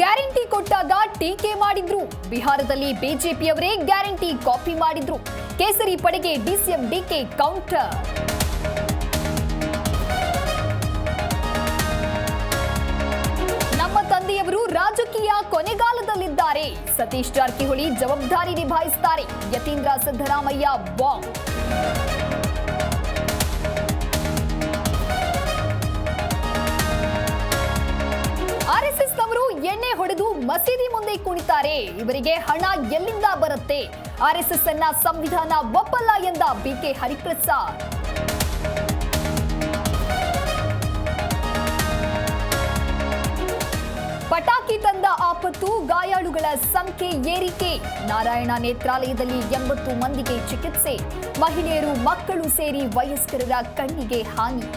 Guarantee ಕೊಟ್ಟಾಗ ಟೀಕೆ ಮಾಡಿದ್ರು. ಬಿಹಾರದಲ್ಲಿ ಬಿಜೆಪಿಯವರೇ ಗ್ಯಾರಂಟಿ ಕಾಪಿ ಮಾಡಿದ್ರು. ಕೇಸರಿ ಪಡೆಗೆ ಡಿಸಿಎಂ ಡಿಕೆ ಕೌಂಟರ್. ನಮ್ಮ ತಂದೆಯವರು ರಾಜಕೀಯ ಕೊನೆಗಾಲದಲ್ಲಿದ್ದಾರೆ. ಸತೀಶ್ ಜಾರಕಿಹೊಳಿ ಜವಾಬ್ದಾರಿ ನಿಭಾಯಿಸುತ್ತಾರೆ. ಯತೀಂದ್ರ ಸಿದ್ದರಾಮಯ್ಯ ಬಾಂಬ್. ಆರ್ಎಸ್ಎಸ್ನವರು ಎಣ್ಣೆ ಹೊಡೆದು ಮಸೀದಿ ಮುಂದೆ ಕುಣಿತಾರೆ. ಇವರಿಗೆ ಹಣ ಎಲ್ಲಿಂದ ಬರುತ್ತೆ? ಆರ್ಎಸ್ಎಸ್ ಅನ್ನ ಸಂವಿಧಾನ ಒಪ್ಪಲ್ಲ ಎಂದ ಬಿಕೆ ಹರಿಪ್ರಸಾದ್. ಪಟಾಕಿ ತಂದ ಆಪತ್ತು, ಗಾಯಾಳುಗಳ ಸಂಖ್ಯೆ ಏರಿಕೆ. ನಾರಾಯಣ ನೇತ್ರಾಲಯದಲ್ಲಿ 80 ಮಂದಿಗೆ ಚಿಕಿತ್ಸೆ. ಮಹಿಳೆಯರು, ಮಕ್ಕಳು ಸೇರಿ ವಯಸ್ಕರರ ಕಣ್ಣಿಗೆ ಹಾನಿ.